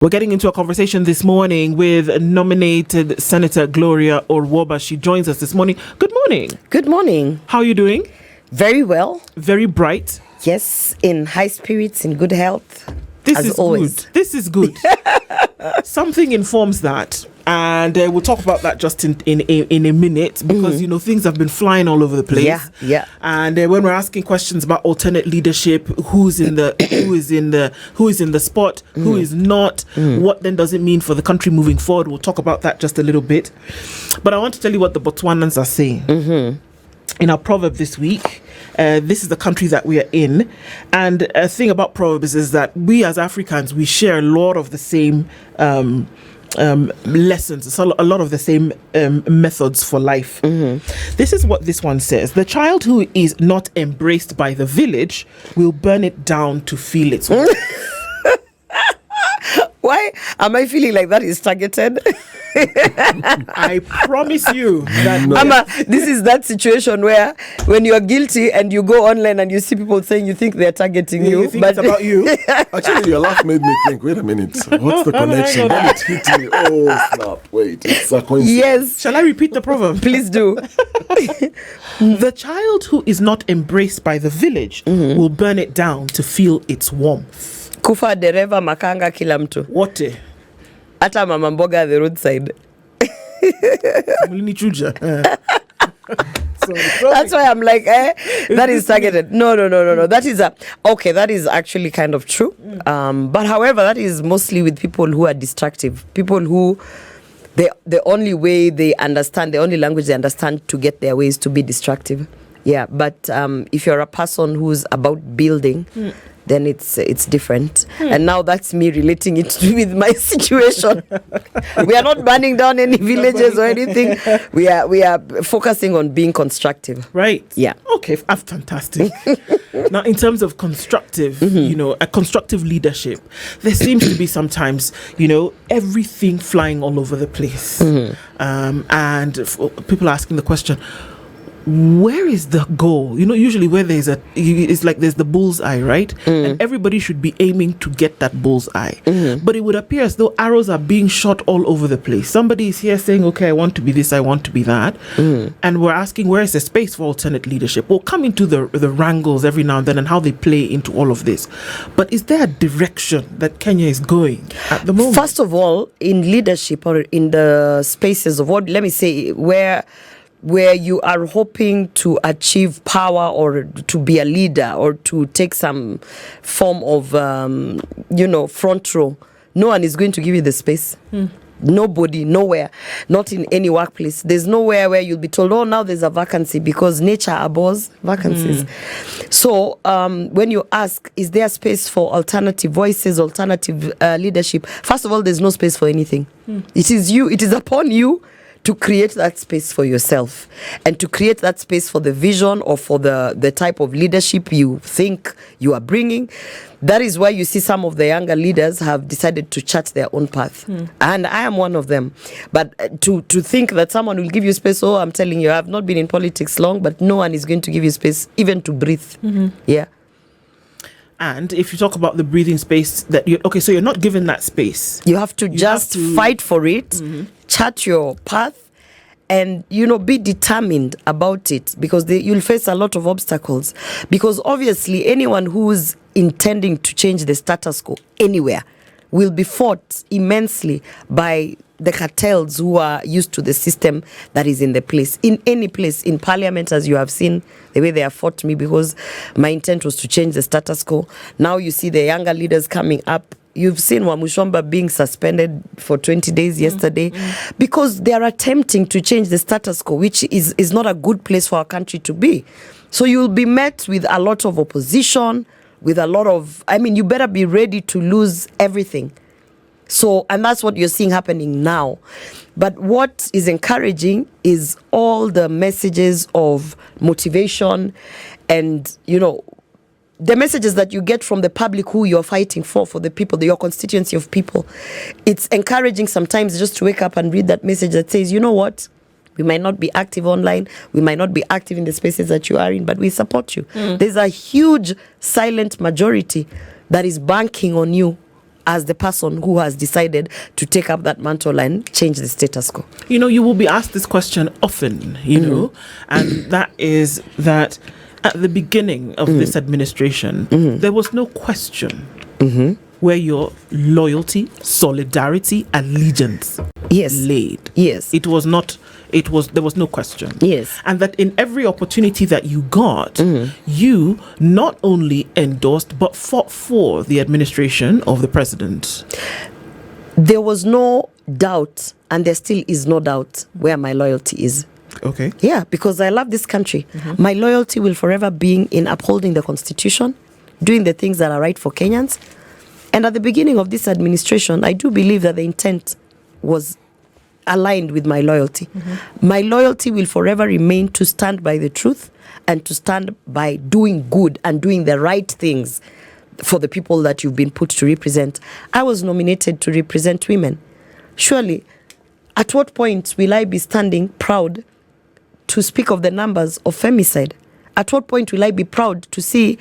We're getting into a conversation this morning with nominated Senator Gloria Orwoba. She joins us this morning. Good morning. Good morning. How are you doing? Very well. Very bright. Yes, in high spirits, in good health. This as is always. good. This is good. Something informs that. And we'll talk about that just in a minute because, you know, things have been flying all over the place. Yeah. And when we're asking questions about alternate leadership, who's in the spot, who is not, what then does it mean for the country moving forward? We'll talk about that just a little bit. But I want to tell you what the Botswanans are saying. In our proverb this week, this is the country that we are in. And a thing about proverbs is that we as Africans, we share a lot of the same lessons, so a lot of the same methods for life. This is what this one says: the child who is not embraced by the village will burn it down to feel its warmth. Why am I feeling like that is targeted? I promise you that this is that situation where when you are guilty and you go online and you see people saying you think they're targeting you, think it's about you. Actually, your laugh made me think, wait a minute, what's the connection? Then it hit me. Oh, snap. Wait, it's a coincidence. Yes. Shall I repeat the proverb? Please do. The child who is not embraced by the village will burn it down to feel its warmth. Kufa dereva makanga kila mtu. What? Hata mama mboga at the roadside. That's why I'm like, that is targeted. No. That is actually kind of true. But however, that is mostly with people who are destructive. People who the only way they understand, the only language they understand to get their way is to be destructive. Yeah, but if you're a person who's about building, then it's different. And now that's me relating it with my situation. We are not burning down any villages or anything. We are focusing on being constructive. Right. Yeah. Okay, fantastic. Now, in terms of constructive, you know, a constructive leadership, there seems to be sometimes, you know, everything flying all over the place. And people asking the question, where is the goal? You know, usually where it's like there's the bullseye, right? And everybody should be aiming to get that bullseye. But it would appear as though arrows are being shot all over the place. Somebody is here saying, okay, I want to be this, I want to be that. And we're asking, where is the space for alternate leadership? We'll come into the wrangles every now and then and how they play into all of this. But is there a direction that Kenya is going at the moment? First of all, in leadership or in the spaces of what, let me say, where you are hoping to achieve power or to be a leader or to take some form of, front row, no one is going to give you the space. Nobody, nowhere, not in any workplace. There's nowhere where you'll be told, oh, now there's a vacancy, because nature abhors vacancies. So when you ask, is there space for alternative voices, alternative leadership? First of all, there's no space for anything. It is upon you to create that space for yourself and to create that space for the vision or for the type of leadership you think you are bringing. That is why you see some of the younger leaders have decided to chart their own path. And I am one of them. But to think that someone will give you space, oh, I'm telling you, I've not been in politics long, but no one is going to give you space even to breathe. Yeah. And if you talk about the breathing space, so you're not given that space. You have to fight for it, chart your path, and, be determined about it, because you'll face a lot of obstacles. Because obviously anyone who's intending to change the status quo anywhere will be fought immensely by the cartels who are used to the system that is in the place. In any place, in parliament, as you have seen, the way they have fought me, because my intent was to change the status quo. Now you see the younger leaders coming up. You've seen Wamushomba being suspended for 20 days yesterday because they are attempting to change the status quo, which is not a good place for our country to be. So you'll be met with a lot of opposition, with a lot of, you better be ready to lose everything. So, and that's what you're seeing happening now. But what is encouraging is all the messages of motivation and, the messages that you get from the public who you're fighting for the people, your constituency of people. It's encouraging sometimes just to wake up and read that message that says, you know what? We might not be active online. We might not be active in the spaces that you are in, but we support you. There's a huge silent majority that is banking on you as the person who has decided to take up that mantle and change the status quo. You will be asked this question often, know, and that is that at the beginning of this administration, there was no question where your loyalty, solidarity, allegiance laid. Yes. There was no question. Yes. And that in every opportunity that you got, you not only endorsed but fought for the administration of the president. There was no doubt, and there still is no doubt where my loyalty is. Okay. Yeah, because I love this country. My loyalty will forever be in upholding the Constitution, doing the things that are right for Kenyans. And at the beginning of this administration, I do believe that the intent was aligned with my loyalty. My loyalty will forever remain to stand by the truth and to stand by doing good and doing the right things for the people that you've been put to represent. I was nominated to represent women. Surely, at what point will I be standing proud to speak of the numbers of femicide? At what point will I be proud to see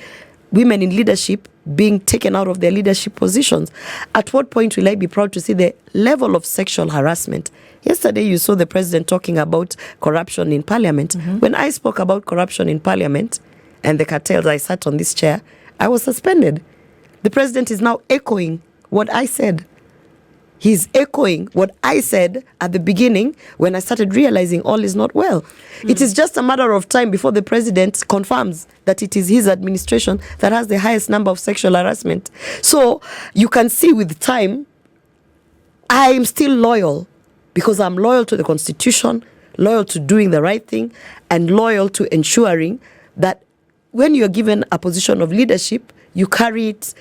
women in leadership being taken out of their leadership positions? At what point will I be proud to see the level of sexual harassment? Yesterday, you saw the president talking about corruption in parliament. When I spoke about corruption in parliament and the cartels, I sat on this chair, I was suspended. The president is now echoing what I said. He's echoing what I said at the beginning when I started realizing all is not well. It is just a matter of time before the president confirms that it is his administration that has the highest number of sexual harassment. So you can see with time, I'm still loyal because I'm loyal to the Constitution, loyal to doing the right thing, and loyal to ensuring that when you're given a position of leadership, you carry it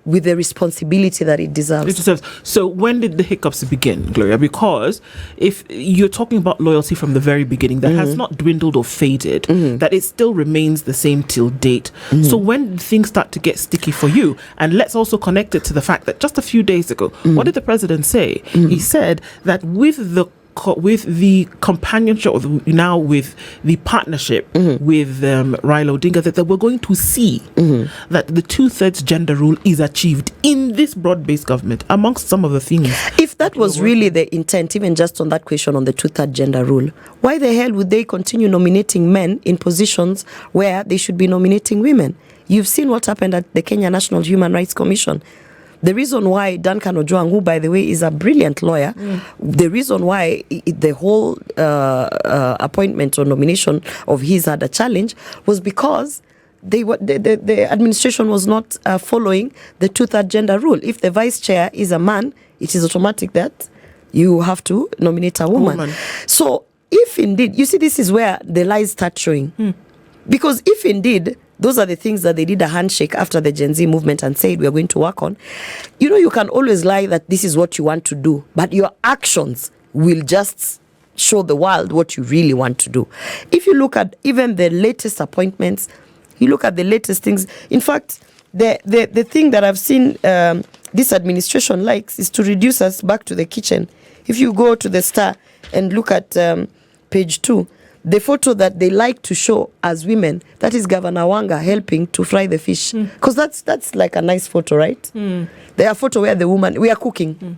with the responsibility that it deserves. So when did the hiccups begin, Gloria? Because if you're talking about loyalty from the very beginning, that has not dwindled or faded, that it still remains the same till date. So when did things start to get sticky for you? And let's also connect it to the fact that just a few days ago, what did the president say? He said that with the companionship, or now with the partnership with Raila Odinga, that we're going to see that the 2/3 gender rule is achieved in this broad-based government, amongst some of the things. If that was really the intent, even just on that question on the 2/3 gender rule, why the hell would they continue nominating men in positions where they should be nominating women? You've seen what happened at the Kenya National Human Rights Commission. The reason why Duncan Ojwang, who, by the way, is a brilliant lawyer, the reason why the whole appointment or nomination of his had a challenge was because the administration was not following the 2/3 gender rule. If the vice chair is a man, it is automatic that you have to nominate a woman. So if indeed, you see, this is where the lies start showing. Because if indeed those are the things that they did a handshake after the Gen Z movement and said we are going to work on, you can always lie that this is what you want to do, but your actions will just show the world what you really want to do. If you look at even the latest appointments, you look at the latest things. In fact, the thing that I've seen this administration likes is to reduce us back to the kitchen. If you go to the Star and look at page 2, the photo that they like to show as women, that is Governor Wanga helping to fry the fish. Because that's like a nice photo, right? There are photo where we are cooking.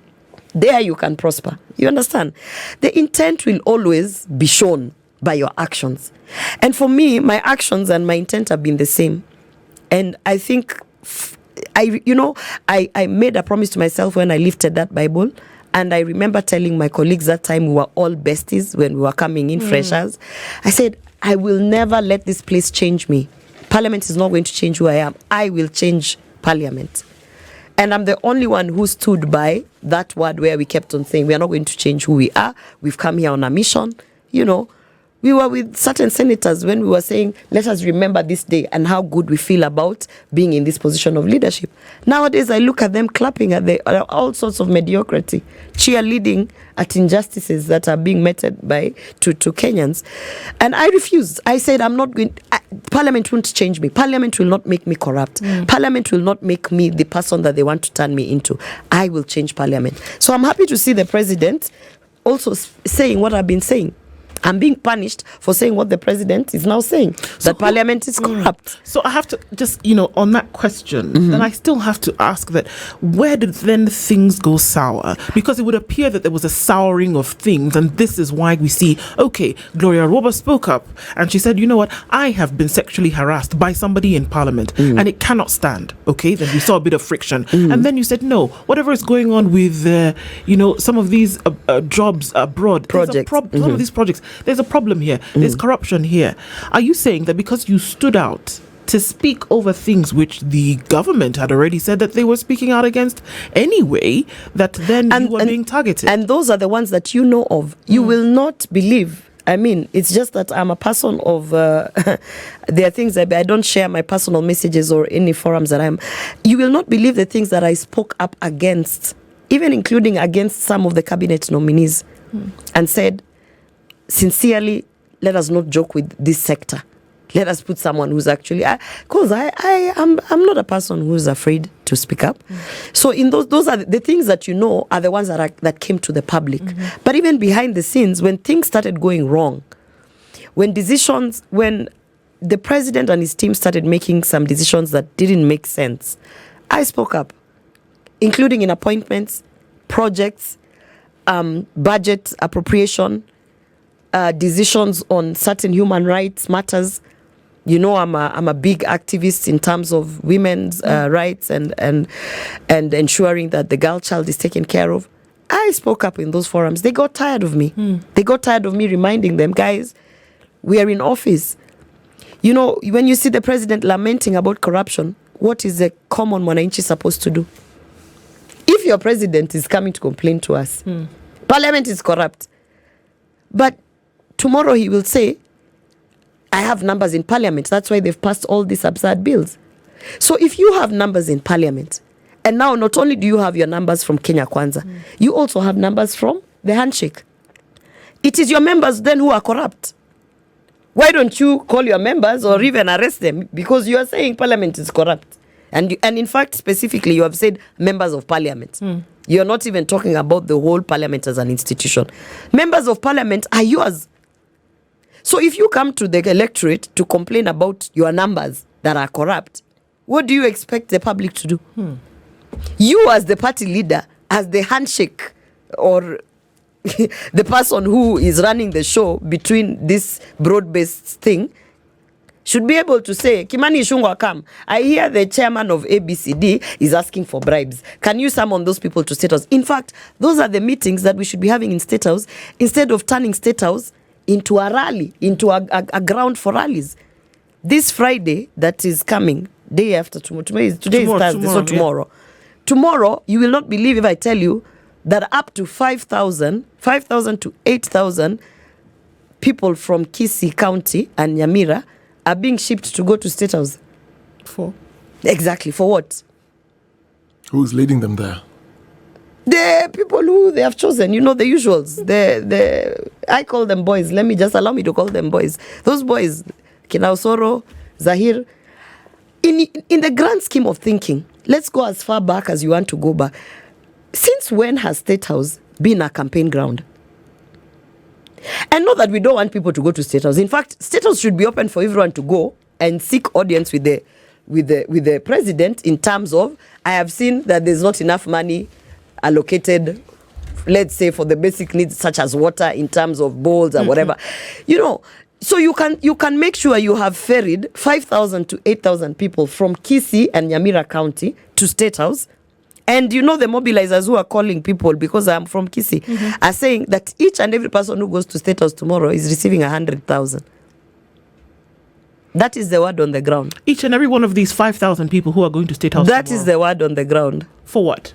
There you can prosper. You understand? The intent will always be shown by your actions. And for me, my actions and my intent have been the same. And I think, I made a promise to myself when I lifted that Bible. And I remember telling my colleagues that time, we were all besties when we were coming in freshers. I said, I will never let this place change me. Parliament is not going to change who I am. I will change Parliament. And I'm the only one who stood by that word where we kept on saying, we are not going to change who we are. We've come here on a mission. We were with certain senators when we were saying, let us remember this day and how good we feel about being in this position of leadership. Nowadays, I look at them clapping at all sorts of mediocrity, cheerleading at injustices that are being meted to Kenyans. And I refused. I said, I'm not going, Parliament won't change me. Parliament will not make me corrupt. Parliament will not make me the person that they want to turn me into. I will change Parliament. So I'm happy to see the president also saying what I've been saying. I'm being punished for saying what the president is now saying, that parliament is corrupt. So I have to just, on that question, then I still have to ask that, where did then things go sour? Because it would appear that there was a souring of things, and this is why we see, okay, Gloria Orwoba spoke up, and she said, you know what, I have been sexually harassed by somebody in parliament, and it cannot stand, okay? Then we saw a bit of friction. And then you said, no, whatever is going on with, some of these jobs abroad, projects. Some of these projects, there's a problem here. There's corruption here. Are you saying that because you stood out to speak over things which the government had already said that they were speaking out against anyway, that then you were being targeted? And those are the ones that you know of. You will not believe. I mean, it's just that I'm a person of, there are things that I don't share my personal messages or any forums that I'm. You will not believe the things that I spoke up against, even including against some of the cabinet nominees, and said, sincerely, let us not joke with this sector. Let us put someone who's actually, because I'm not a person who's afraid to speak up. So in those are the things that you know are the ones that came to the public. But even behind the scenes, when things started going wrong, when the president and his team started making some decisions that didn't make sense, I spoke up, including in appointments, projects, budget appropriation, decisions on certain human rights matters. I'm a big activist in terms of women's rights and ensuring that the girl child is taken care of. I spoke up in those forums. They got tired of me. They got tired of me reminding them, guys, we are in office. When you see the president lamenting about corruption, what is a common mwananchi supposed to do? If your president is coming to complain to us, parliament is corrupt, but tomorrow he will say, I have numbers in parliament. That's why they've passed all these absurd bills. So if you have numbers in parliament, and now not only do you have your numbers from Kenya Kwanza, you also have numbers from the handshake. It is your members then who are corrupt. Why don't you call your members or even arrest them? Because you are saying parliament is corrupt. And in fact, specifically, you have said members of parliament. You're not even talking about the whole parliament as an institution. Members of parliament are yours. So if you come to the electorate to complain about your numbers that are corrupt, what do you expect the public to do? You as the party leader, as the handshake or the person who is running the show between this broad-based thing, should be able to say, Kimani Ichung'wah, come. I hear the chairman of ABCD is asking for bribes. Can you summon those people to State House? In fact, those are the meetings that we should be having in State House instead of turning State House into a rally, into a ground for rallies. This Friday that is coming, day after tomorrow, today is Thursday, so tomorrow. Yeah. Tomorrow, you will not believe if I tell you that up to 5,000 to 8,000 people from Kisii County and Nyamira are being shipped to go to State House. For? Exactly, for what? Who's leading them there? The people who they have chosen, the usuals. I call them boys. Allow me to call them boys. Those boys, Kinaosoro, Zahir. In the grand scheme of thinking, let's go as far back as you want to go back. Since when has State House been a campaign ground? And not that we don't want people to go to State House. In fact, State House should be open for everyone to go and seek audience with the president in terms of, I have seen that there's not enough money allocated, let's say, for the basic needs such as water in terms of bowls or whatever. So you can make sure you have ferried 5,000 to 8,000 people from Kisii and Nyamira County to State House. And the mobilizers who are calling people, because I'm from Kisii, are saying that each and every person who goes to State House tomorrow is receiving 100,000. That is the word on the ground. Each and every one of these 5,000 people who are going to State House That tomorrow. is the word on the ground. For what?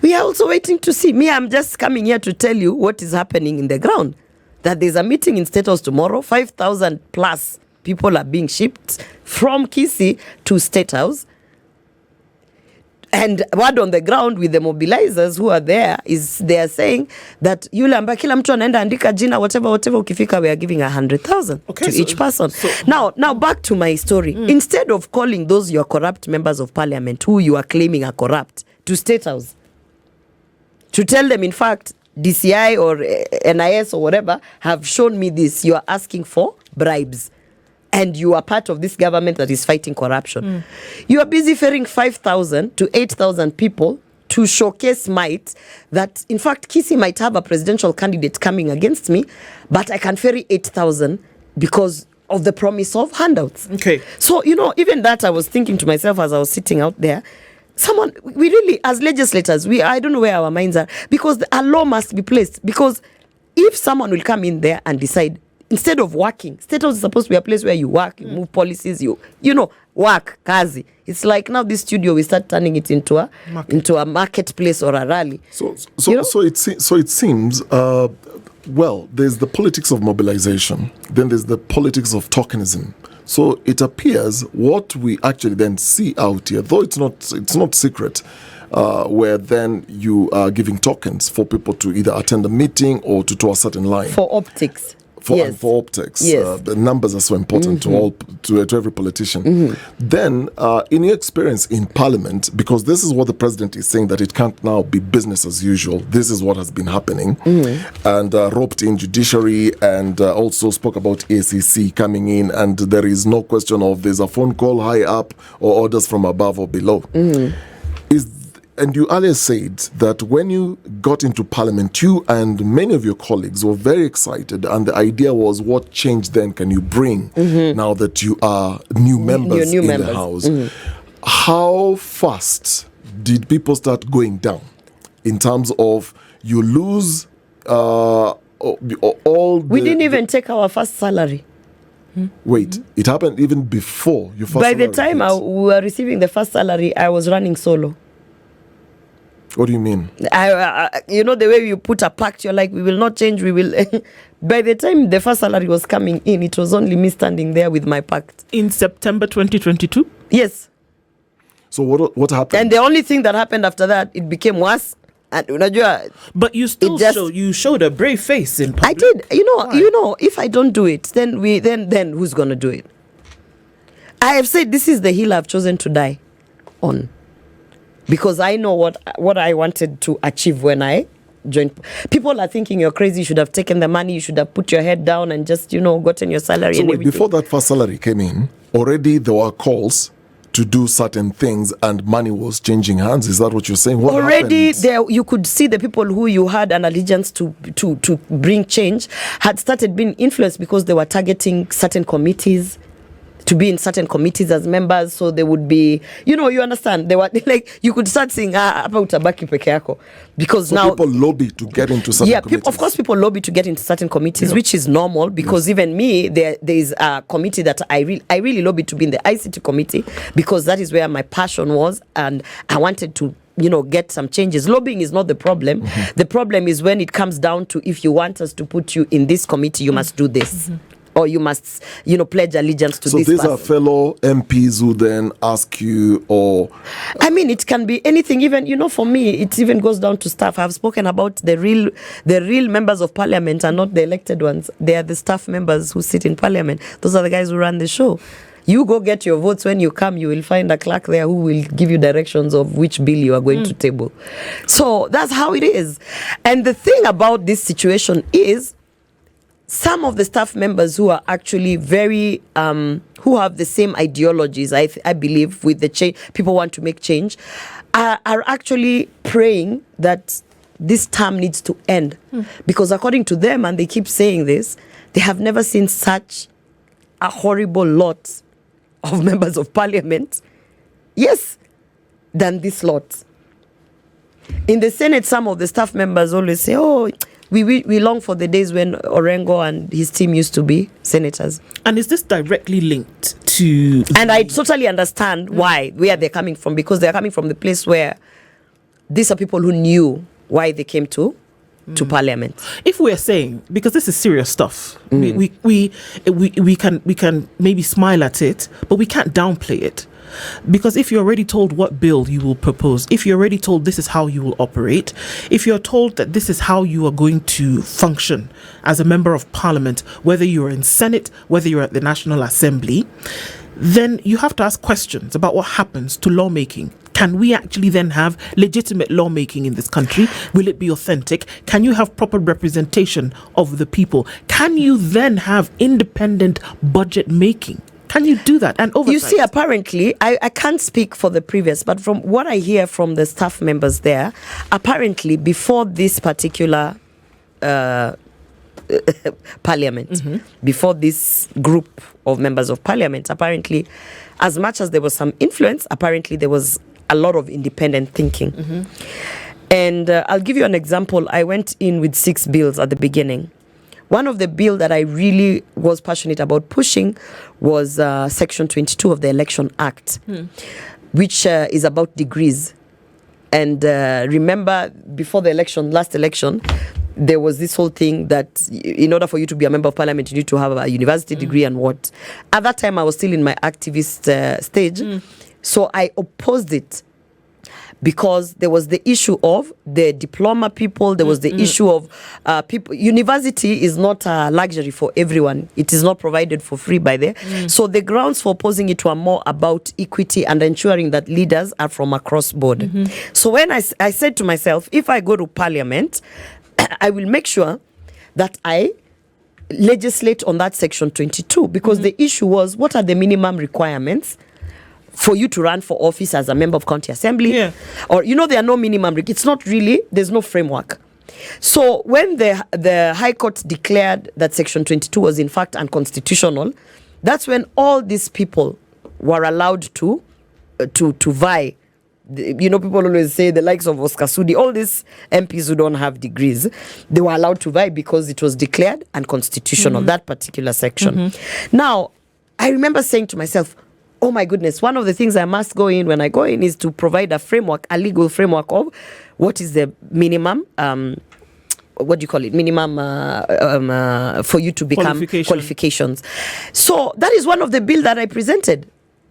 We are also waiting to see. I'm just coming here to tell you what is happening in the ground. That there's a meeting in State House tomorrow. 5,000 plus people are being shipped from Kisii to State House. And word on the ground with the mobilizers who are there is they are saying that yule ambaye kila mtu anaenda andika jina whatever ukifika we are giving 100,000 to each person. Now back to my story. Instead of calling those your corrupt members of parliament who you are claiming are corrupt to State House, to tell them, in fact, DCI or NIS or whatever have shown me this. You are asking for bribes. And you are part of this government that is fighting corruption. You are busy ferrying 5,000 to 8,000 people to showcase might that, in fact, Kisii might have a presidential candidate coming against me, but I can ferry 8,000 because of the promise of handouts. Okay. So, even that I was thinking to myself as I was sitting out there, we really, as legislators, I don't know where our minds are, because a law must be placed. Because if someone will come in there and decide, instead of working, State House is supposed to be a place where you work, you move policies, you work, kazi. It's like now this studio, we start turning it into a marketplace or a rally. So it seems, there's the politics of mobilization, then there's the politics of tokenism. So it appears what we actually then see out here, though it's not secret, where then you are giving tokens for people to either attend a meeting or to a certain line. For optics. For optics, yes. The numbers are so important to every politician. Then, in your experience in Parliament, because this is what the president is saying, that it can't now be business as usual. This is what has been happening, and roped in judiciary, and also spoke about ACC coming in, and there is no question of there's a phone call high up or orders from above or below. And you earlier said that when you got into Parliament, you and many of your colleagues were very excited, and the idea was, what change then can you bring now that you are new members in the House? How fast did people start going down in terms of you lose all We didn't even take our first salary. Wait, it happened even before your first By salary? the time we were receiving the first salary, I was running solo. What do you mean? The way you put a pact, you're like, we will not change, we will. By the time the first salary was coming in, it was only me standing there with my pact. In September 2022? Yes. So what happened? And the only thing that happened after that, it became worse. And but you still showed a brave face in public. I did. If I don't do it, then who's gonna do it? I have said this is the hill I've chosen to die on. Because I know what I wanted to achieve when I joined. People are thinking you're crazy, you should have taken the money, you should have put your head down and just, gotten your salary. So before that first salary came in, already there were calls to do certain things and money was changing hands. Is that what you're saying? What already happened? there, you could see the people who you had an allegiance to bring change had started being influenced because they were targeting certain committees, to be in certain committees as members, so they would be, you understand, they were like, you could start saying hapa utabaki peke yako, because so now people lobby to get into certain committees. Of course people lobby to get into certain committees, which is normal, because even me, there is a committee that I really lobby to be in the ICT committee, because that is where my passion was, and I wanted to get some changes. Lobbying is not the problem. The problem is when it comes down to, if you want us to put you in this committee, you must do this. Or you must, pledge allegiance to this person. So these are fellow MPs who then ask you, or... I mean, it can be anything. Even, for me, it even goes down to staff. I've spoken about the real members of Parliament are not the elected ones. They are the staff members who sit in Parliament. Those are the guys who run the show. You go get your votes. When you come, you will find a clerk there who will give you directions of which bill you are going to table. So that's how it is. And the thing about this situation is, some of the staff members who are actually very, who have the same ideologies, I believe, with the change, people want to make change, are actually praying that this term needs to end. Because according to them, and they keep saying this, they have never seen such a horrible lot of members of Parliament, than this lot. In the Senate, some of the staff members always say, we long for the days when Orengo and his team used to be senators. And is this directly linked to... And I totally understand where they're coming from, because they're coming from the place where these are people who knew why they came to Parliament. If we're saying, because this is serious stuff, we can maybe smile at it, but we can't downplay it. Because if you're already told what bill you will propose, if you're already told this is how you will operate, if you're told that this is how you are going to function as a member of Parliament, whether you're in Senate, whether you're at the National Assembly, then you have to ask questions about what happens to lawmaking. can we actually then have legitimate lawmaking in this country? Will it be authentic? Can you have proper representation of the people? Can you then have independent budget making? Can you do that? And oversight? You see, apparently, I can't speak for the previous, but from what I hear from the staff members there, apparently before this particular parliament, before this group of members of parliament, apparently, as much as there was some influence, apparently there was a lot of independent thinking. And I'll give you an example. I went in with 6 bills at the beginning. One of the bills that I really was passionate about pushing was Section 22 of the Election Act, which is about degrees. And remember, before the last election, there was this whole thing that in order for you to be a member of parliament, you need to have a university degree and what. At that time, I was still in my activist stage. So I opposed it, because there was the issue of the diploma people, there was the issue of people. University is not a luxury for everyone. It is not provided for free by there. So the grounds for opposing it were more about equity and ensuring that leaders are from across board. So when I said to myself, if I go to parliament, I will make sure that I legislate on that Section 22, because the issue was, what are the minimum requirements for you to run for office as a member of county assembly? Or, there are no minimum. It's not really, there's no framework. So when the High Court declared that Section 22 was in fact unconstitutional, that's when all these people were allowed to vie. People always say the likes of Oscar Sudi, all these MPs who don't have degrees, they were allowed to vie because it was declared unconstitutional, that particular section. Now, I remember saying to myself, oh my goodness, one of the things I must go in when I go in is to provide a legal framework of what is the minimum, what do you call it? Minimum for you to become qualifications. So that is one of the bill that I presented.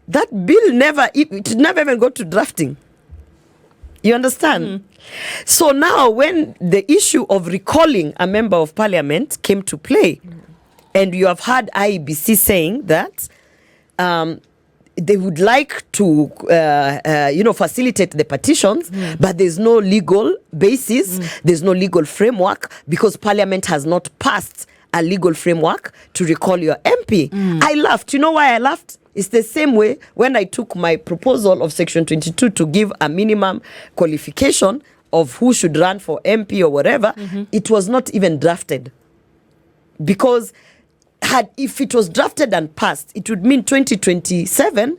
That bill never even got to drafting. You understand? So now when the issue of recalling a member of parliament came to play, and you have had IEBC saying that they would like to, facilitate the petitions, but there's no legal basis, there's no legal framework, because Parliament has not passed a legal framework to recall your MP. I laughed. You know why I laughed? It's the same way when I took my proposal of Section 22 to give a minimum qualification of who should run for MP or whatever. It was not even drafted, because if it was drafted and passed, it would mean 2027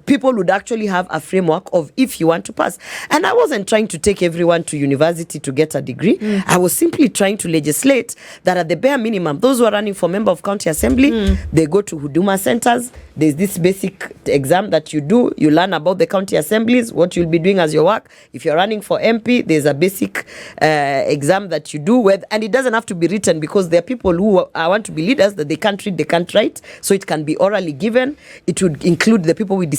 people would actually have a framework of if you want to pass. And I wasn't trying to take everyone to university to get a degree. I was simply trying to legislate that at the bare minimum, those who are running for member of county assembly, they go to Huduma centers. There's this basic exam that you do. You learn about the county assemblies, what you'll be doing as your work. If you're running for MP, there's a basic exam that you do, and it doesn't have to be written, because there are people who want to be leaders that they can't read, they can't write. So it can be orally given. It would include the people with disability.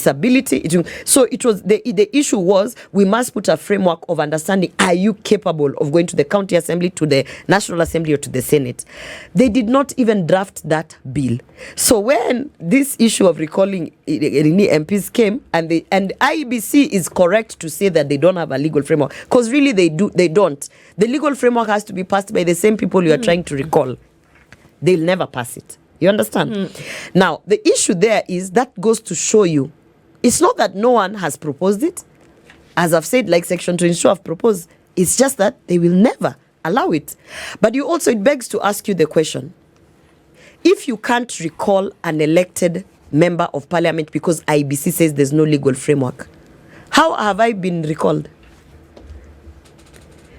So it was the issue was, we must put a framework of understanding, are you capable of going to the county assembly, to the National Assembly, or to the Senate? They did not even draft that bill. So when this issue of recalling MPs came, and IEBC is correct to say that they don't have a legal framework, because really they don't. The legal framework has to be passed by the same people you are trying to recall. They'll never pass it. You understand? Now, the issue there is, that goes to show you, it's not that no one has proposed it. As I've said, like Section 22 have proposed. It's just that they will never allow it. But it begs to ask you the question. If you can't recall an elected member of parliament because IBC says there's no legal framework, how have I been recalled?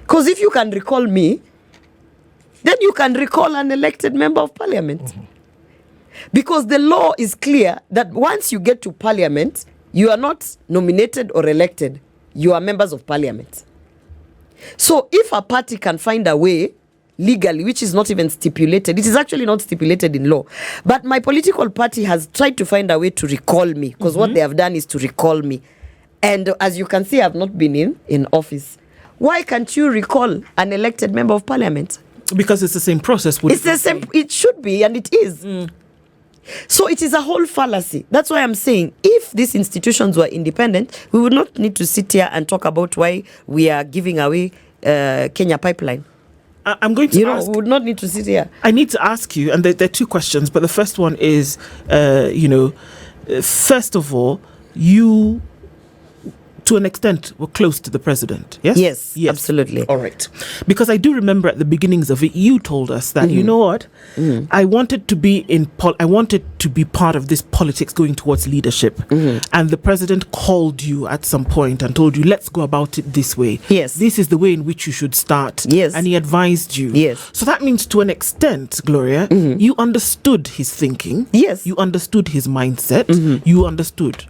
Because if you can recall me, then you can recall an elected member of parliament. Because the law is clear that once you get to parliament, you are not nominated or elected. You are members of parliament. So if a party can find a way legally, which is not even stipulated, it is actually not stipulated in law, but my political party has tried to find a way to recall me, because what they have done is to recall me. And as you can see, I have not been in office. Why can't you recall an elected member of parliament? Because it's the same process. It's the same. It should be, and it is. So it is a whole fallacy. That's why I'm saying if these institutions were independent, we would not need to sit here and talk about why we are giving away Kenya Pipeline. I'm going to ask. We would not need to sit here. I need to ask you, and there are two questions, but the first one is, first of all, you, to an extent, were close to the president. Yes? Yes, absolutely. All right. Because I do remember at the beginnings of it, you told us that, you know what, I wanted to be part of this politics going towards leadership. And the president called you at some point and told you, let's go about it this way. Yes. This is the way in which you should start. Yes. And he advised you. Yes. So that means to an extent, Gloria, you understood his thinking. Yes. You understood his mindset. You understood.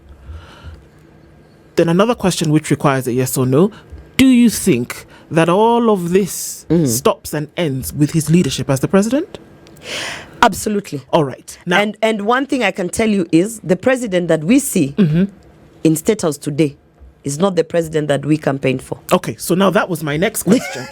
Then another question which requires a yes or no. Do you think that all of this stops and ends with his leadership as the president? Absolutely. All right. Now, and one thing I can tell you is the president that we see in State House today is not the president that we campaigned for. okay, so now that was my next question.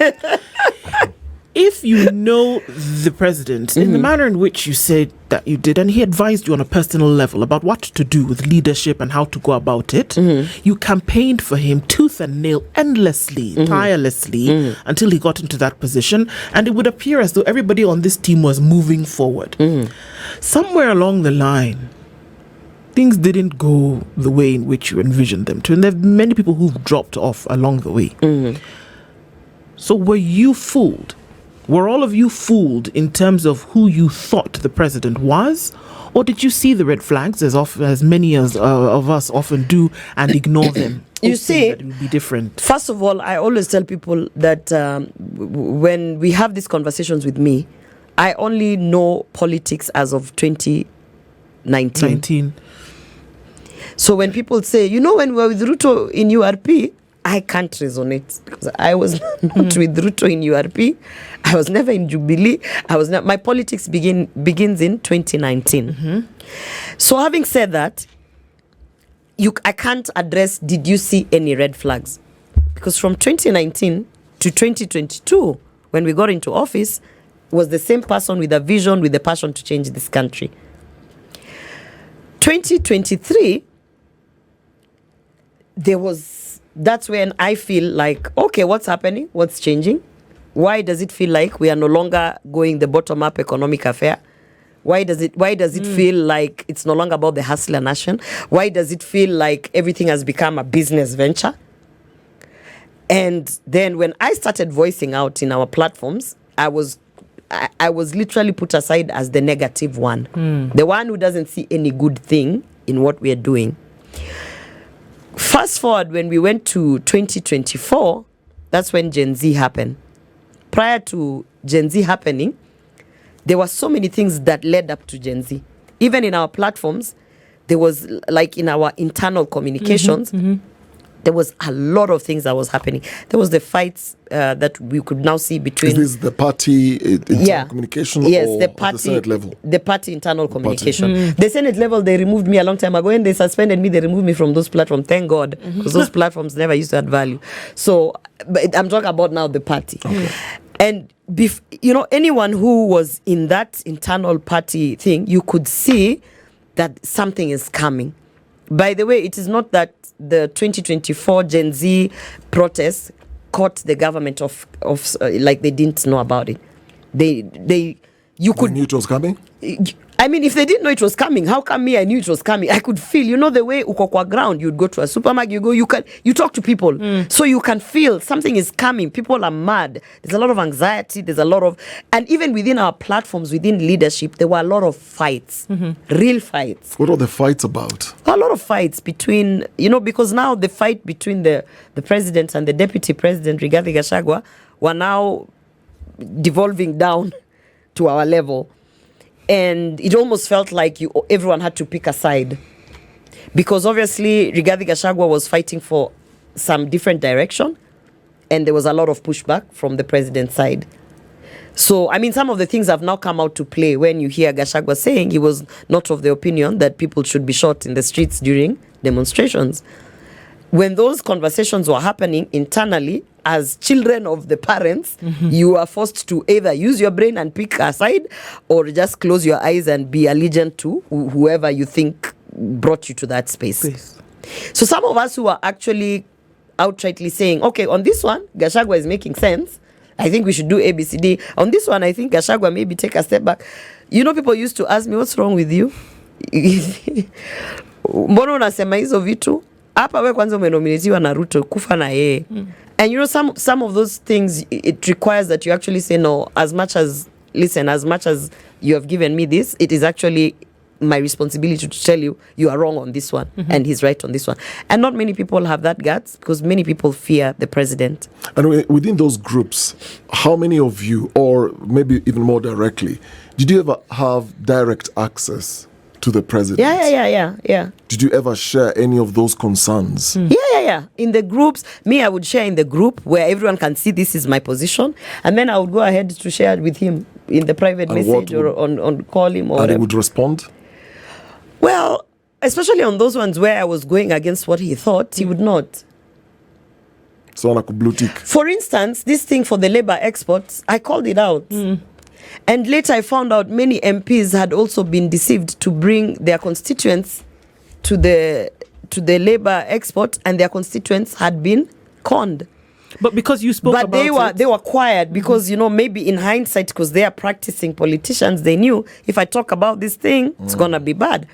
If you know the president in the manner in which you said that you did, and he advised you on a personal level about what to do with leadership and how to go about it, you campaigned for him tooth and nail, endlessly, tirelessly, until he got into that position, and it would appear as though everybody on this team was moving forward. Somewhere along the line, things didn't go the way in which you envisioned them to, and there are many people who've dropped off along the way. So were you fooled? Were all of you fooled in terms of who you thought the president was? Or did you see the red flags as many of us often do and ignore them? You see, that it would be different. First of all, I always tell people that when we have these conversations with me, I only know politics as of 2019. So when people say, when we were with Ruto in URP, I can't resonate because I was not with Ruto in URP. I was never in Jubilee. My politics begins in 2019. So having said that, I can't address, did you see any red flags? Because from 2019 to 2022, when we got into office, was the same person with a vision, with a passion to change this country. 2023, that's when I feel like, okay, what's happening? What's changing? Why does it feel like we are no longer going the bottom-up economic affair? Why does it feel like it's no longer about the hustler nation? Why does it feel like everything has become a business venture? And then when I started voicing out in our platforms, I was literally put aside as the negative one. The one who doesn't see any good thing in what we are doing. Fast forward, when we went to 2024, that's when Gen Z happened. Prior to Gen Z happening, there were so many things that led up to Gen Z. Even in our platforms, there was, like in our internal communications, there was a lot of things that was happening. There was the fights that we could now see between... Is this the party internal communication or the Senate level? The party internal communication. The Senate level, they removed me a long time ago. When they suspended me, they removed me from those platforms. Thank God, because those platforms never used to add value. So but I'm talking about now the party. Okay. And, anyone who was in that internal party thing, you could see that something is coming. By the way, it is not that the 2024 Gen Z protests caught the government of like they didn't know about it. They knew it was coming? I mean, if they didn't know it was coming, how come me I knew it was coming? I could feel, the way uko kwa ground, you'd go to a supermarket, you talk to people. So you can feel something is coming. People are mad. There's a lot of anxiety. And even within our platforms, within leadership, there were a lot of fights, real fights. What are the fights about? A lot of fights between, because now the fight between the president and the deputy president, Rigathi Gachagua, were now devolving down to our level. And it almost felt like everyone had to pick a side. Because obviously, Rigathi Gachagua was fighting for some different direction. And there was a lot of pushback from the president's side. So, some of the things have now come out to play when you hear Gachagua saying he was not of the opinion that people should be shot in the streets during demonstrations. When those conversations were happening internally, as children of the parents, you are forced to either use your brain and pick a side, or just close your eyes and be allegiant to whoever you think brought you to that space. So some of us who are actually outrightly saying, okay, on this one, Gachagua is making sense. I think we should do ABCD. On this one, I think Gachagua maybe take a step back. You know, people used to ask me, what's wrong with you? Mbona unasema hizo vitu? Hapa we kwanza umenominatiwa na Ruto, kufa na yeye. And you know, some of those things, it requires that you actually say, no, as much as you have given me this, it is actually my responsibility to tell you, you are wrong on this one, and he's right on this one. And not many people have that guts, because many people fear the president. And within those groups, how many of you, or maybe even more directly, did you ever have direct access to the president? Yeah. Did you ever share any of those concerns? Yeah. In the groups, I would share in the group where everyone can see this is my position, and then I would go ahead to share it with him in the private message or on call him or and he would respond? Well, especially on those ones where I was going against what he thought, he would not. So on a blue tick. For instance, this thing for the labor exports, I called it out. And later I found out many MPs had also been deceived to bring their constituents to the labor export, and their constituents had been conned. But because you spoke about it, they were quiet because, you know, maybe in hindsight, because they are practicing politicians, they knew if I talk about this thing, it's going to be bad.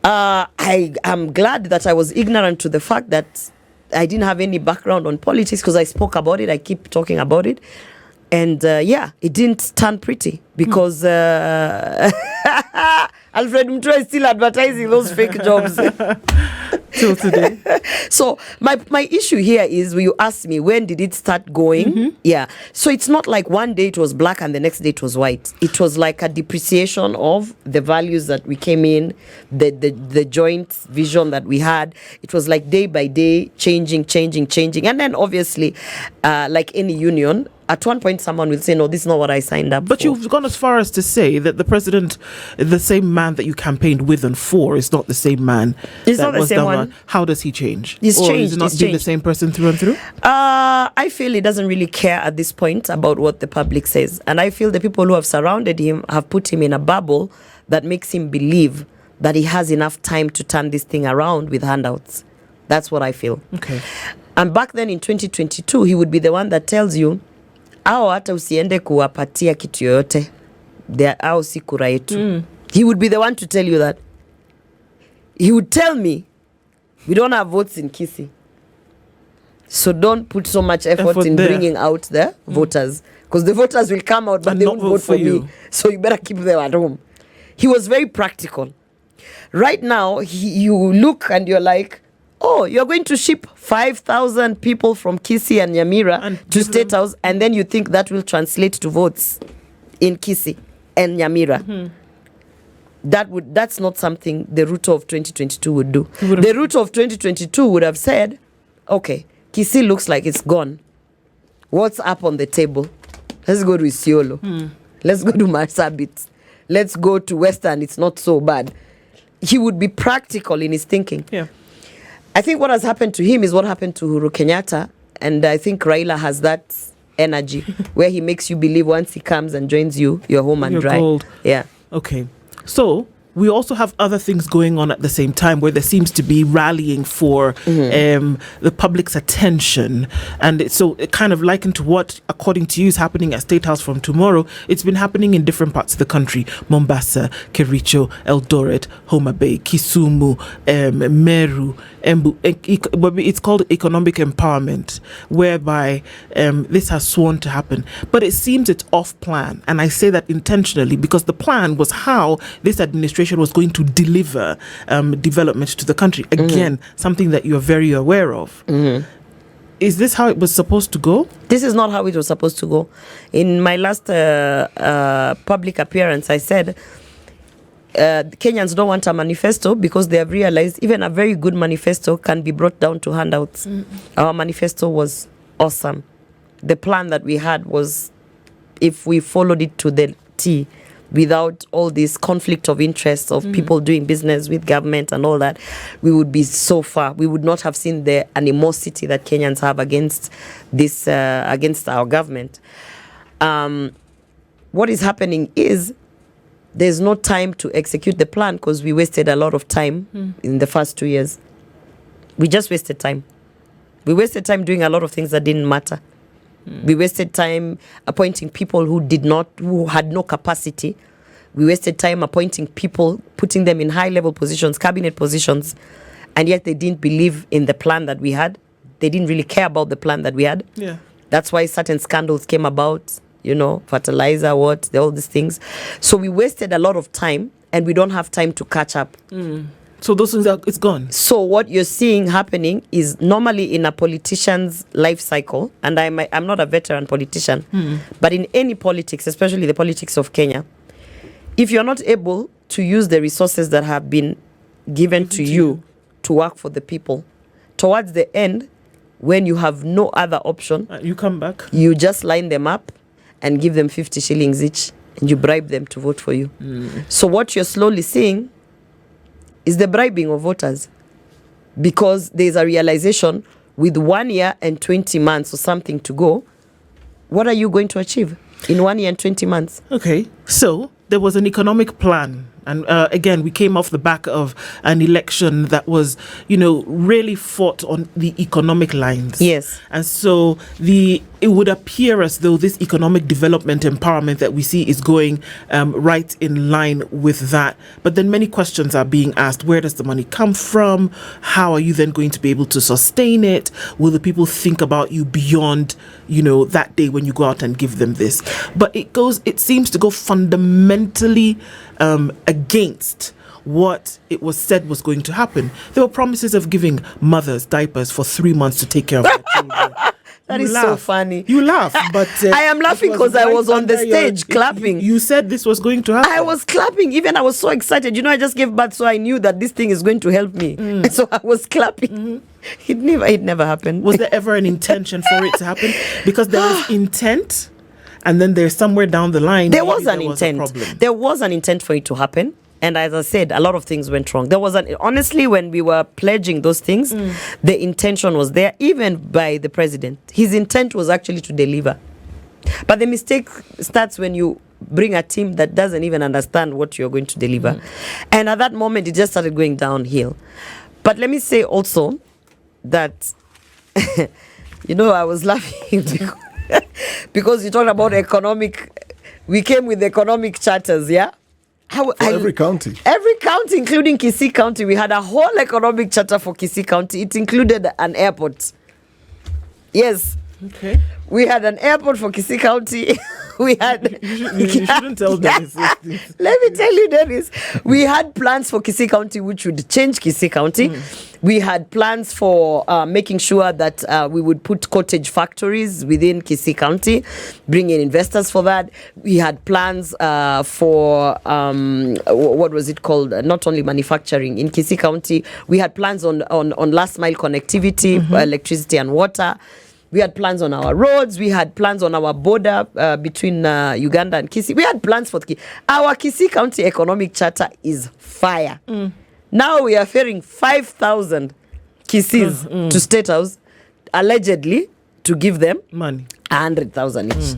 I am glad that I was ignorant to the fact that I didn't have any background on politics, because I spoke about it. I keep talking about it. And it didn't turn pretty because Alfred Mutua is still advertising those fake jobs till today. So my issue here is, you asked me, when did it start going? Yeah. So it's not like one day it was black and the next day it was white. It was like a depreciation of the values that we came in, the joint vision that we had. It was like day by day changing. And then obviously, like any union, at one point someone will say, no, this is not what I signed up But for. You've gone as far as to say that the president, the same man that you campaigned with and for, is not the same man. It's not the same one. How does he change? He's or changed. Is he not being the same person through and through? I feel he doesn't really care at this point about what the public says. And I feel the people who have surrounded him have put him in a bubble that makes him believe that he has enough time to turn this thing around with handouts. That's what I feel. Okay. And back then in 2022, he would be the one that tells you, au hata usiende kuwapatia kitu yoyote, au si kura yetu. He would be the one to tell you that. He would tell me, we don't have votes in Kisii, so don't put so much effort in there, bringing out the voters, because the voters will come out, but and they won't vote for me. So you better keep them at home. He was very practical. Right now, you look and you're like, oh, you're going to ship 5,000 people from Kisii and Nyamira to State House, and then you think that will translate to votes in Kisii and Nyamira. That's not something the Ruto of 2022 would do. The Ruto of 2022 would have said, okay, Kisii looks like it's gone. What's up on the table? Let's go to Isiolo. Let's go to Marsabit. Let's go to Western. It's not so bad. He would be practical in his thinking. Yeah. I think what has happened to him is what happened to Uhuru Kenyatta, and I think Raila has that energy where he makes you believe once he comes and joins you, you're home and dry. Gold. Yeah. Okay. So we also have other things going on at the same time where there seems to be rallying for the public's attention. And so it kind of likened to what, according to you, is happening at State House from tomorrow. It's been happening in different parts of the country. Mombasa, Kericho, Eldoret, Homa Bay, Kisumu, Meru, Embu. It's called economic empowerment, whereby this has sworn to happen. But it seems it's off plan. And I say that intentionally because the plan was how this administration was going to deliver development to the country. Again, something that you're very aware of. Is this how it was supposed to go? This is not how it was supposed to go. In my last public appearance, I said Kenyans don't want a manifesto because they have realized even a very good manifesto can be brought down to handouts. Our manifesto was awesome. The plan that we had was, if we followed it to the T, without all this conflict of interest of people doing business with government and all that, we would be so far. We would not have seen the animosity that Kenyans have against this, against our government. What is happening is there's no time to execute the plan because we wasted a lot of time in the first 2 years. We just wasted time. We wasted time doing a lot of things that didn't matter. We wasted time appointing people who had no capacity. We wasted time appointing people, putting them in high-level positions, cabinet positions, and yet they didn't believe in the plan that we had. They didn't really care about the plan that we had. Yeah. That's why certain scandals came about, fertilizer, all these things. So we wasted a lot of time, and we don't have time to catch up. So those things it's gone. So what you're seeing happening is normally in a politician's life cycle, and I'm not a veteran politician, but in any politics, especially the politics of Kenya, if you're not able to use the resources that have been given to you to work for the people, towards the end, when you have no other option, you come back. You just line them up and give them 50 shillings each, and you bribe them to vote for you. So what you're slowly seeing is the bribing of voters, because there's a realization with 1 year and 20 months or something to go, what are you going to achieve in 1 year and 20 months? Okay, so there was an economic plan. And again, we came off the back of an election that was, really fought on the economic lines. Yes. And so it would appear as though this economic development empowerment that we see is going right in line with that. But then many questions are being asked. Where does the money come from? How are you then going to be able to sustain it? Will the people think about you beyond, that day when you go out and give them this? But it seems to go fundamentally against what it was said was going to happen. There were promises of giving mothers diapers for 3 months to take care of their children. That is so funny. You laugh, but I am laughing because I was on the stage clapping. You said this was going to happen. I was clapping. Even I was so excited. I just gave birth, so I knew that this thing is going to help me. So I was clapping. It never happened. Was there ever an intention for it to happen? Because there is intent, and then there's somewhere down the line there was an intent. There was an intent for it to happen. And as I said, a lot of things went wrong. Honestly, when we were pledging those things, the intention was there, even by the president. His intent was actually to deliver. But the mistake starts when you bring a team that doesn't even understand what you're going to deliver. And at that moment, it just started going downhill. But let me say also that, I was laughing because you talked about we came with economic charters, yeah? Every county, including Kisii County, we had a whole economic charter for Kisii County. It included an airport. Yes. Okay. We had an airport for Kisii County. We had. You shouldn't tell Dennis. Let me tell you, Dennis. We had plans for Kisii County, which would change Kisii County. We had plans for making sure that we would put cottage factories within Kisii County, bring in investors for that. We had plans for what was it called? Not only manufacturing in Kisii County. We had plans on last mile connectivity, electricity and water. We had plans on our roads. We had plans on our border between Uganda and Kisii. We had plans for our Kisii County Economic Charter is fire. Now we are fearing 5,000 Kisiis to State House, allegedly, to give them money. 100,000 each.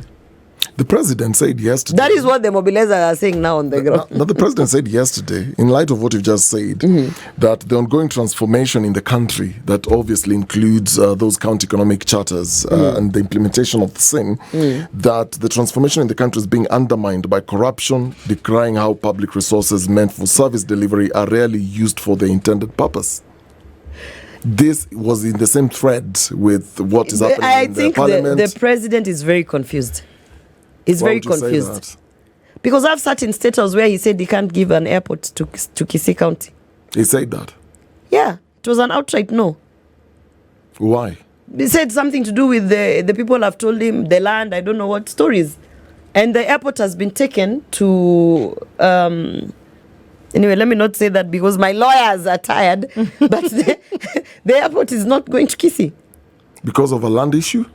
The president said yesterday. That is what the mobilizers are saying now on the ground. Now, the president said yesterday, in light of what you've just said, that the ongoing transformation in the country, that obviously includes those county economic charters and the implementation of the same, that the transformation in the country is being undermined by corruption, decrying how public resources meant for service delivery are rarely used for their intended purpose. This was in the same thread with what is happening in the parliament. I think the president is very confused. He's very confused. Because I've sat in State House where he said he can't give an airport to Kisii County. He said that? Yeah. It was an outright no. Why? He said something to do with the people have told him, the land, I don't know what stories. And the airport has been taken to... anyway, let me not say that because my lawyers are tired. But the airport is not going to Kisii. Because of a land issue?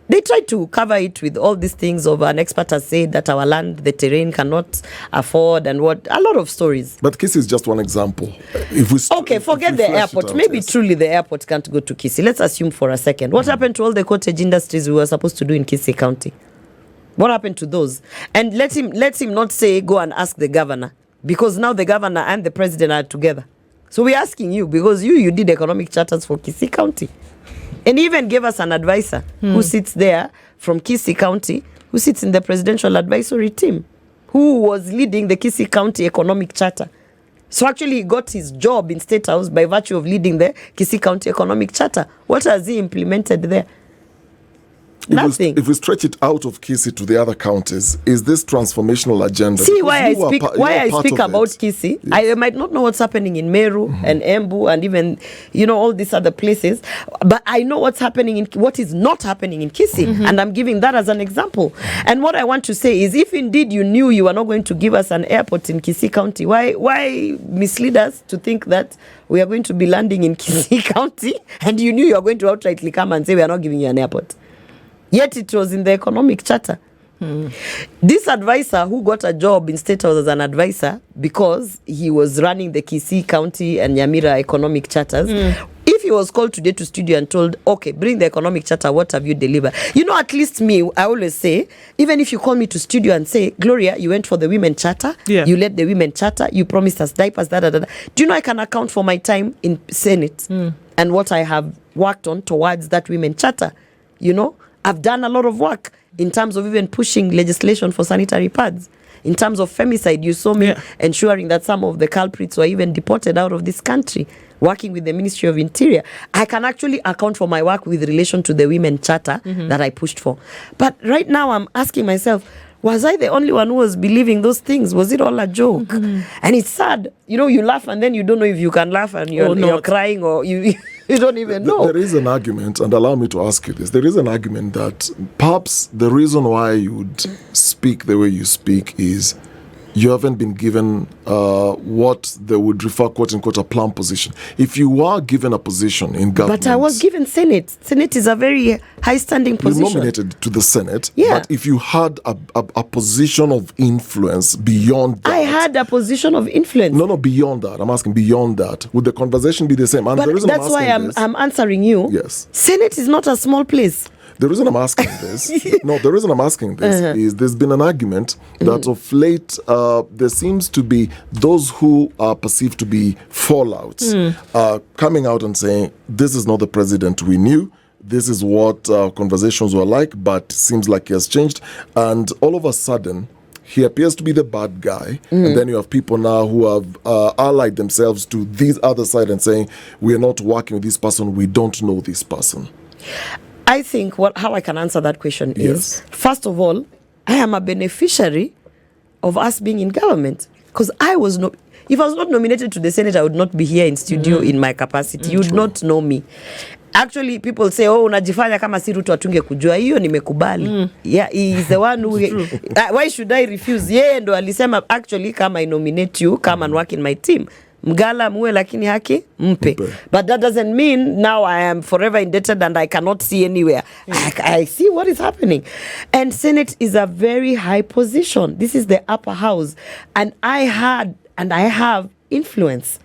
They try to cover it with all these things of an expert has said that our land, the terrain cannot afford and what, a lot of stories. But Kisii is just one example. If we forget the airport. Maybe truly the airport can't go to Kisii. Let's assume for a second. What happened to all the cottage industries we were supposed to do in Kisii County? What happened to those? And let him not say, go and ask the governor. Because now the governor and the president are together. So we're asking you, because you did economic charters for Kisii County. And he even gave us an advisor who sits there from Kisii County, who sits in the presidential advisory team, who was leading the Kisii County economic charter. So actually he got his job in State House by virtue of leading the Kisii County economic charter. What has he implemented there? Nothing. If we stretch it out of Kisii to the other counties, is this transformational agenda? See why I speak about Kisii. Yes. I might not know what's happening in Meru and Embu and even all these other places, but I know what is not happening in Kisii, and I'm giving that as an example. And what I want to say is, if indeed you knew you were not going to give us an airport in Kisii County, why mislead us to think that we are going to be landing in Kisii County, and you knew you were going to outrightly come and say we are not giving you an airport? Yet it was in the economic charter. This advisor who got a job in State House as an advisor because he was running the Kisii County and Nyamira economic charters, if he was called today to studio and told, okay, bring the economic charter, what have you delivered? At least me, I always say, even if you call me to studio and say, Gloria, you went for the women charter, you led the women charter, you promised us diapers, Do you know I can account for my time in Senate and what I have worked on towards that women charter? I've done a lot of work in terms of even pushing legislation for sanitary pads. In terms of femicide, you saw me ensuring that some of the culprits were even deported out of this country, working with the Ministry of Interior. I can actually account for my work with relation to the Women Charter that I pushed for. But right now I'm asking myself, was I the only one who was believing those things? Was it all a joke? And it's sad. You laugh and then you don't know if you can laugh and you're crying or you don't even know. There is an argument, and allow me to ask you this. There is an argument that perhaps the reason why you would speak the way you speak is you haven't been given what they would refer, quote unquote, a plum position. If you were given a position in government... But I was given Senate. Senate is a very high-standing position. You're nominated to the Senate. Yeah. But if you had a position of influence beyond that... I had a position of influence. No, beyond that. I'm asking beyond that. Would the conversation be the same? And but that's why I'm answering you. Yes. Senate is not a small place. The reason I'm asking this, is there's been an argument that of late there seems to be those who are perceived to be fallouts coming out and saying, this is not the president we knew. This is what conversations were like, but seems like he has changed. And all of a sudden, he appears to be the bad guy. And then you have people now who have allied themselves to this other side and saying, we are not working with this person. We don't know this person. I think how I can answer that question is, first of all, I am a beneficiary of us being in government. Because if I was not nominated to the Senate, I would not be here in studio in my capacity. You would not know me. Actually, people say, unajifanya kama si Ruto atunge kujua. Hiyo nimekubali. Yeah, he is the one who... why should I refuse? Yeye ndo alisema, actually, kama I nominate you, come and work in my team. Mgala muwe lakini haki mpe. But that doesn't mean now I am forever indebted and I cannot see anywhere. I see what is happening. And Senate is a very high position. This is the upper house. And I have influence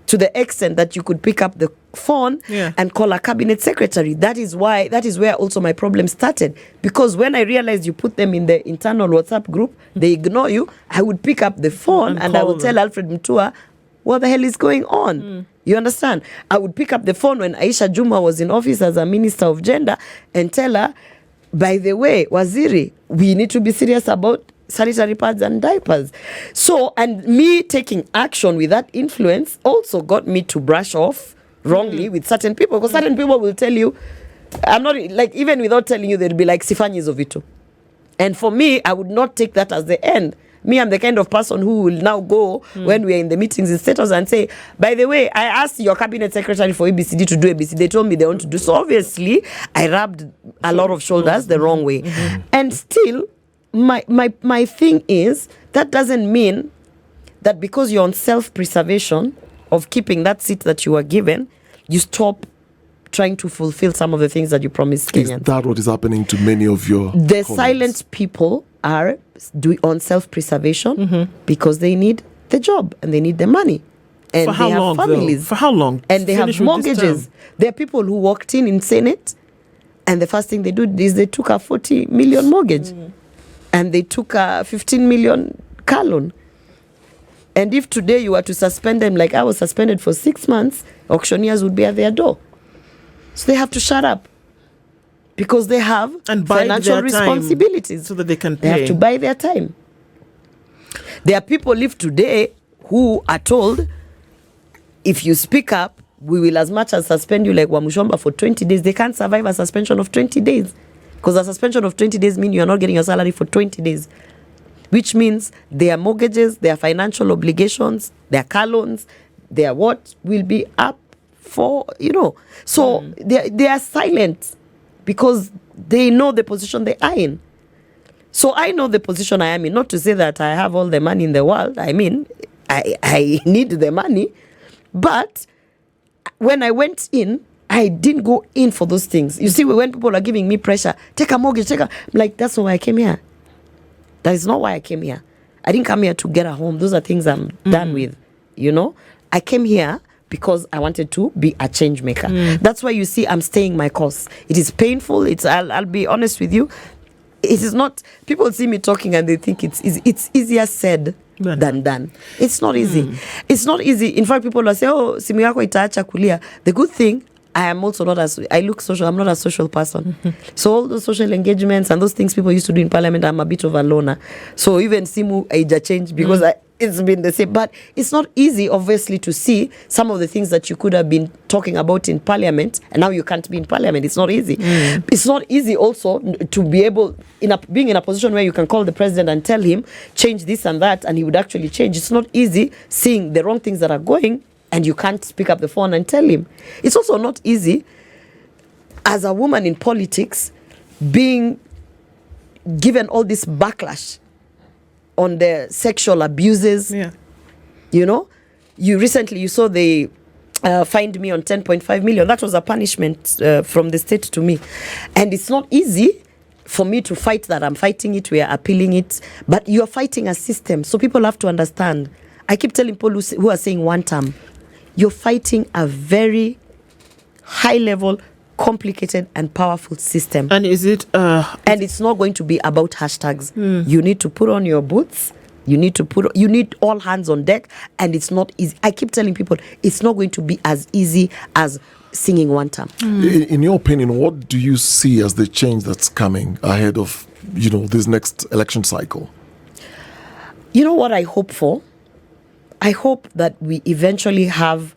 to the extent that you could pick up the phone and call a cabinet secretary. That is where also my problem started. Because when I realized you put them in the internal WhatsApp group, they ignore you, I would pick up the phone and I would tell Alfred Mutua, what the hell is going on? You understand? I would pick up the phone when Aisha Juma was in office as a Minister of Gender and tell her, by the way, Waziri, we need to be serious about sanitary pads and diapers. So, and me taking action with that influence also got me to brush off wrongly with certain people. Because certain people will tell you, I'm not, like, even without telling you, they'll be like, sifanyi hizo vitu. And for me, I would not take that as the end. Me, I'm the kind of person who will now go when we are in the meetings in State House and say, by the way, I asked your cabinet secretary for ABCD to do ABCD. They told me they want to do. So obviously, I rubbed a lot of shoulders the wrong way. And still, my thing is, that doesn't mean that because you're on self-preservation of keeping that seat that you were given, you stop trying to fulfill some of the things that you promised Is Kenyans. that what is happening to many of your The colleagues? silent people are on self-preservation because they need the job and they need the money. And For how they have long, though? families. For how long? And they Finish have with this mortgages. term. There are people who walked in Senate, and the first thing they do is they took a 40 million mortgage. And they took a 15 million car loan. And if today you were to suspend them, like I was suspended for 6 months, auctioneers would be at their door. So they have to shut up. Because they have And bide financial their time responsibilities. so that they can They have pay. to buy their time. There are people live today who are told, if you speak up, we will as much as suspend you like Wamushomba for 20 days. They can't survive a suspension of 20 days. Because a suspension of 20 days means you're not getting your salary for 20 days. Which means their mortgages, their financial obligations, their car loans, their what will be up for, So they are silent because they know the position they are in. So I know the position I am in. Not to say that I have all the money in the world. I mean, I need the money. But when I went in, I didn't go in for those things. You see, when people are giving me pressure, take a mortgage, I'm like, that's not why I came here. That is not why I came here. I didn't come here to get a home. Those are things I'm done with, I came here because I wanted to be a change maker. That's why you see I'm staying my course. It is painful. I'll be honest with you. It is not, people see me talking and they think it's easy. It's easier said than done. It's not easy. It's not easy. In fact, people will say, oh, simu yako itaacha kulia. The good thing, I am also not I look social. I'm not a social person. So all those social engagements and those things people used to do in parliament, I'm a bit of a loner. So even simu aija change because it's been the same. But it's not easy, obviously, to see some of the things that you could have been talking about in parliament and now you can't be in parliament. It's not easy. It's not easy also to be able, being in a position where you can call the president and tell him, change this and that, and he would actually change. It's not easy seeing the wrong things that are going and you can't pick up the phone and tell him. It's also not easy as a woman in politics being given all this backlash on the sexual abuses. Yeah. You saw they fined me on 10.5 million. That was a punishment from the state to me. And it's not easy for me to fight that. I'm fighting it, we are appealing it. But you're fighting a system. So people have to understand. I keep telling people who are saying one term, you're fighting a very high level, complicated and powerful system. And is it and it's not going to be about hashtags. You need to put on your boots. You need all hands on deck, and it's not easy. I keep telling people it's not going to be as easy as singing one term. In your opinion, what do you see as the change that's coming ahead of this next election cycle? You know what I hope for? I hope that we eventually have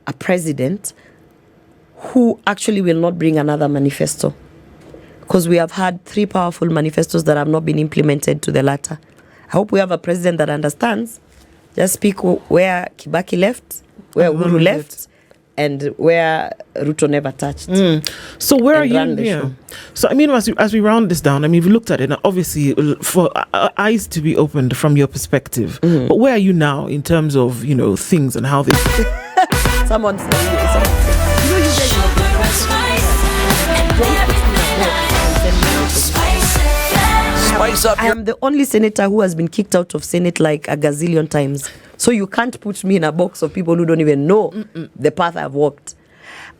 a president who actually will not bring another manifesto. Because we have had 3 powerful manifestos that have not been implemented to the latter. I hope we have a president that understands. Just speak where Kibaki left, where Uhuru left, and where Ruto never touched. So where are you? run the Yeah. show. So I mean, as we round this down, I mean, we've looked at it, and obviously for eyes to be opened from your perspective. But where are you now in terms of things and how they? Someone said, you guys Spice up I am the only senator who has been kicked out of Senate like a gazillion times. So you can't put me in a box of people who don't even know the path I've walked.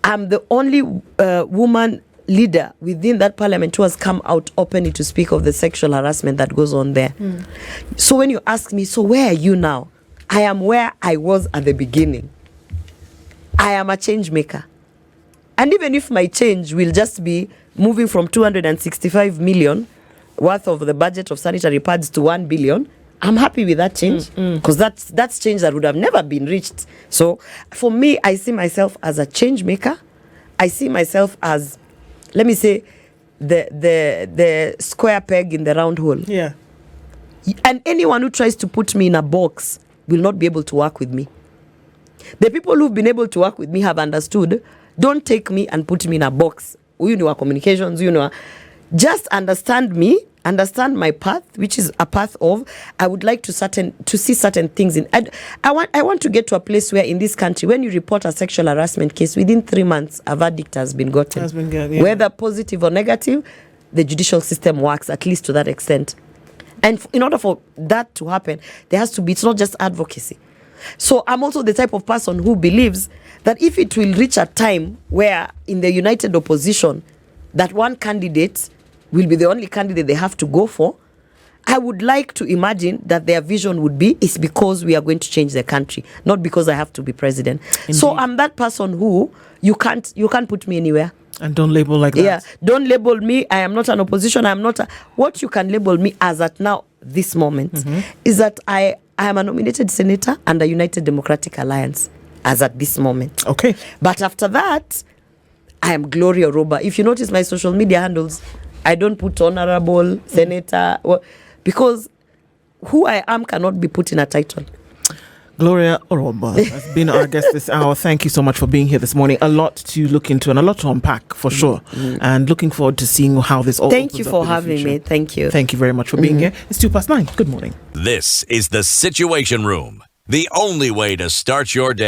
I'm the only woman leader within that parliament who has come out openly to speak of the sexual harassment that goes on there. So when you ask me, so where are you now? I am where I was at the beginning. I am a change maker. And even if my change will just be moving from 265 million worth of the budget of sanitary pads to 1 billion, I'm happy with that change because that's change that would have never been reached. So for me, I see myself as a change maker. I see myself as, let me say, the square peg in the round hole. Yeah. And anyone who tries to put me in a box will not be able to work with me. The people who've been able to work with me have understood, don't take me and put me in a box. You know our communications, just understand me understand my path, which is a path of I would like to see certain things in. I want to get to a place where in this country, when you report a sexual harassment case, within 3 months a verdict has been gotten. Whether positive or negative, the judicial system works at least to that extent. And in order for that to happen, there has to be, it's not just advocacy. So I'm also the type of person who believes that if it will reach a time where in the united opposition that one candidate will be the only candidate they have to go for, I would like to imagine that their vision would be, it's because we are going to change the country, not because I have to be president. Indeed. So I'm that person who you can't put me anywhere. And don't label like that. Yeah, don't label me. I am not an opposition. I am not. What you can label me as at now, this moment, is that I am a nominated senator under United Democratic Alliance as at this moment. Okay. But after that, I am Gloria Orwoba. If you notice my social media handles, I don't put honorable, senator, because who I am cannot be put in a title. Gloria Orwoba has been our guest this hour. Thank you so much for being here this morning. A lot to look into and a lot to unpack for sure. And looking forward to seeing how this all Thank you for having me. Thank you. Thank you very much for being here. It's 9:02. Good morning. This is the Situation Room, the only way to start your day.